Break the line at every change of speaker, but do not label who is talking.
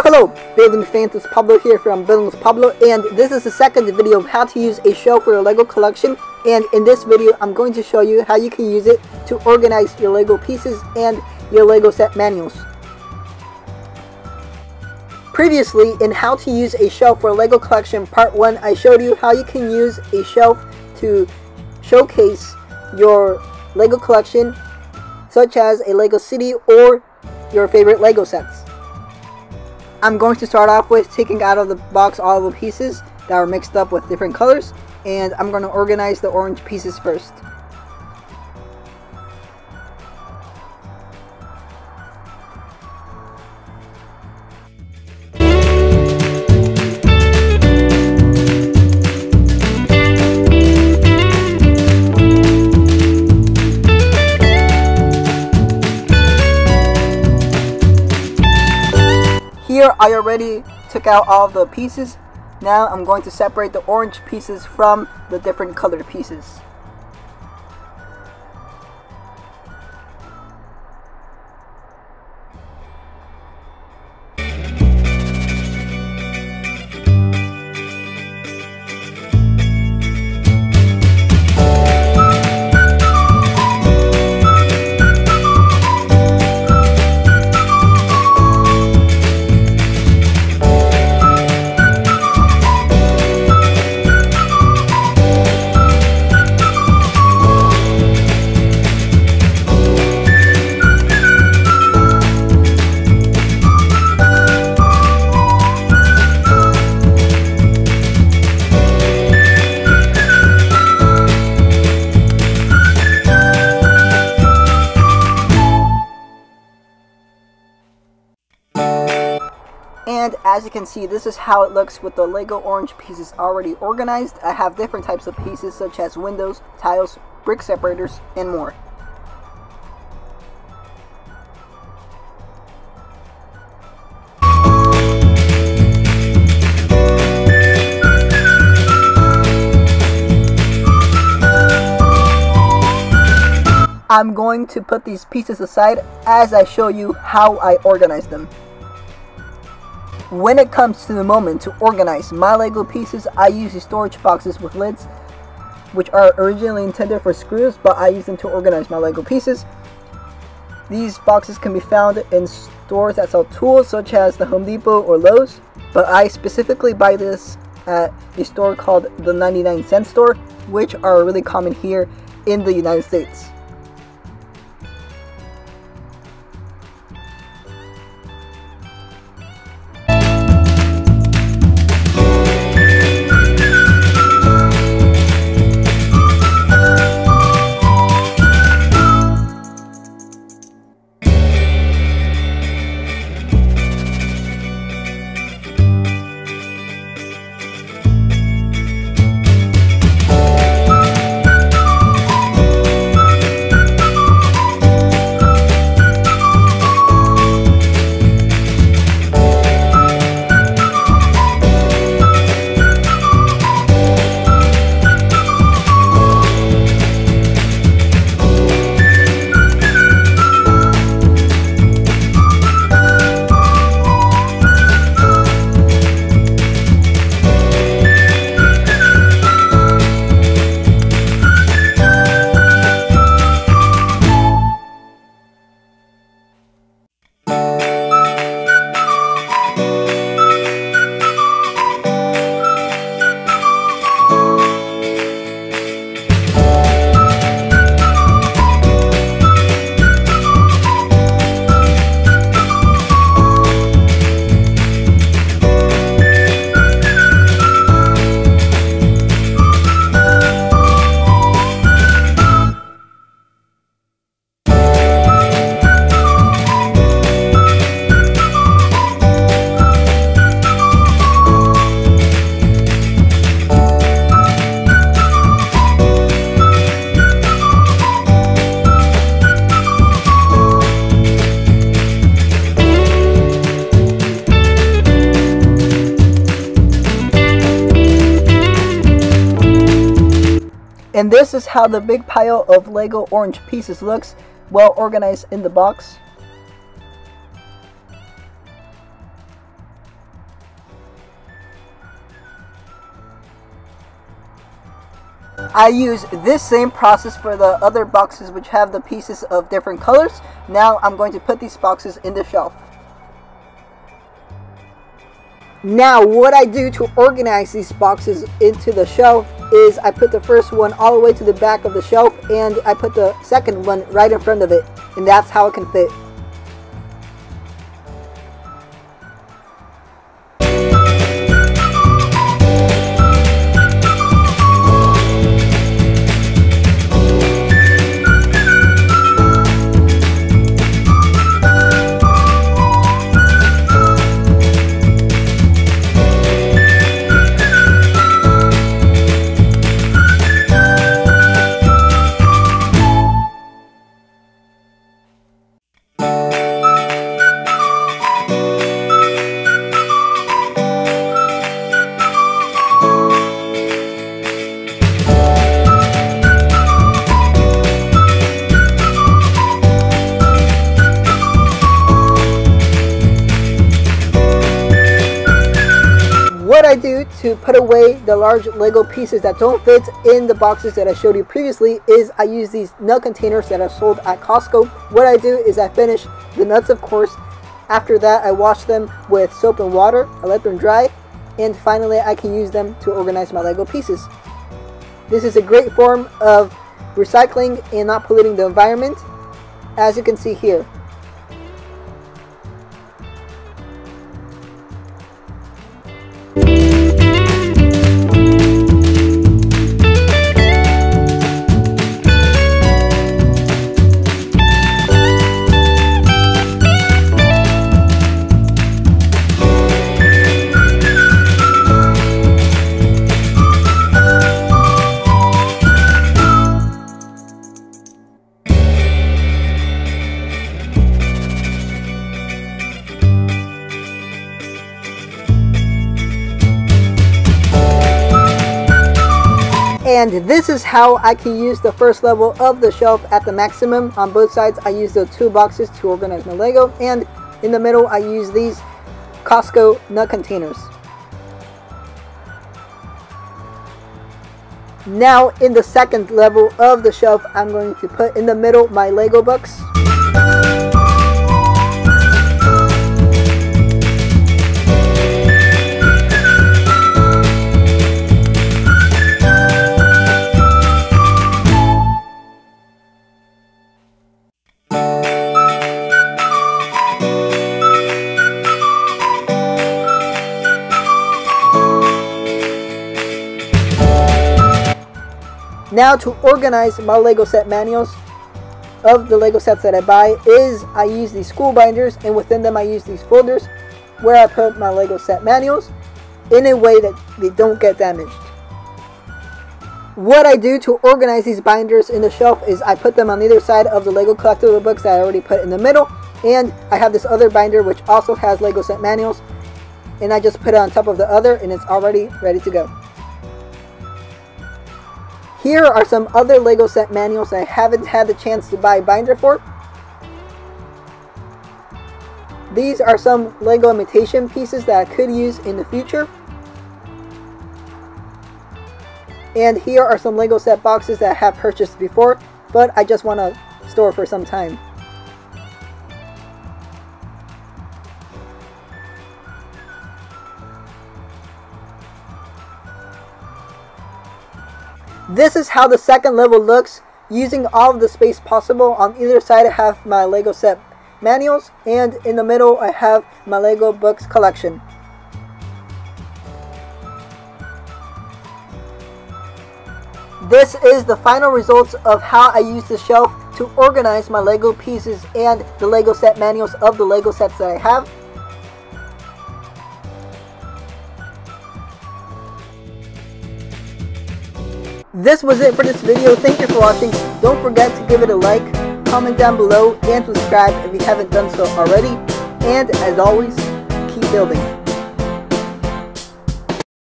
Hello, building fans, it's Pablo here from Building with Pablo, and this is the second video of how to use a shelf for your Lego collection. And in this video, I'm going to show you how you can use it to organize your Lego pieces and your Lego set manuals. Previously, in how to use a shelf for a Lego collection part 1, I showed you how you can use a shelf to showcase your Lego collection, such as a Lego city or your favorite Lego sets. I'm going to start off with taking out of the box all the pieces that are mixed up with different colors, and I'm going to organize the orange pieces first. Here I already took out all of the pieces. Now I'm going to separate the orange pieces from the different colored pieces. And as you can see, this is how it looks with the Lego orange pieces already organized. I have different types of pieces such as windows, tiles, brick separators, and more. I'm going to put these pieces aside as I show you how I organize them. When it comes to the moment to organize my Lego pieces, I use these storage boxes with lids, which are originally intended for screws, but I use them to organize my Lego pieces. These boxes can be found in stores that sell tools such as the Home Depot or Lowe's, but I specifically buy this at a store called the 99-cent store, which are really common here in the United States. And this is how the big pile of Lego orange pieces looks, well organized in the box. I use this same process for the other boxes which have the pieces of different colors. Now I'm going to put these boxes in the shelf. Now what I do to organize these boxes into the shelf is I put the first one all the way to the back of the shelf and I put the second one right in front of it, and that's how it can fit. What I do to put away the large Lego pieces that don't fit in the boxes that I showed you previously is I use these nut containers that are sold at Costco. What I do is I finish the nuts, of course. After that, I wash them with soap and water. I let them dry, and finally I can use them to organize my Lego pieces. This is a great form of recycling and not polluting the environment, as you can see here. And this is how I can use the first level of the shelf at the maximum. On both sides I use the two boxes to organize my Lego, and in the middle I use these Costco nut containers. Now in the second level of the shelf, I'm going to put in the middle my Lego books. Now to organize my Lego set manuals of the Lego sets that I buy is I use these school binders, and within them I use these folders where I put my Lego set manuals in a way that they don't get damaged. What I do to organize these binders in the shelf is I put them on either side of the Lego collectible books that I already put in the middle, and I have this other binder which also has Lego set manuals, and I just put it on top of the other and it's already ready to go. Here are some other Lego set manuals I haven't had the chance to buy a binder for. These are some Lego imitation pieces that I could use in the future. And here are some Lego set boxes that I have purchased before, but I just want to store for some time. This is how the second level looks, using all of the space possible. On either side I have my Lego set manuals, and in the middle I have my Lego books collection. This is the final results of how I use the shelf to organize my Lego pieces and the Lego set manuals of the Lego sets that I have. This was it for this video. Thank you for watching. Don't forget to give it a like, comment down below, and subscribe if you haven't done so already. And as always, keep building.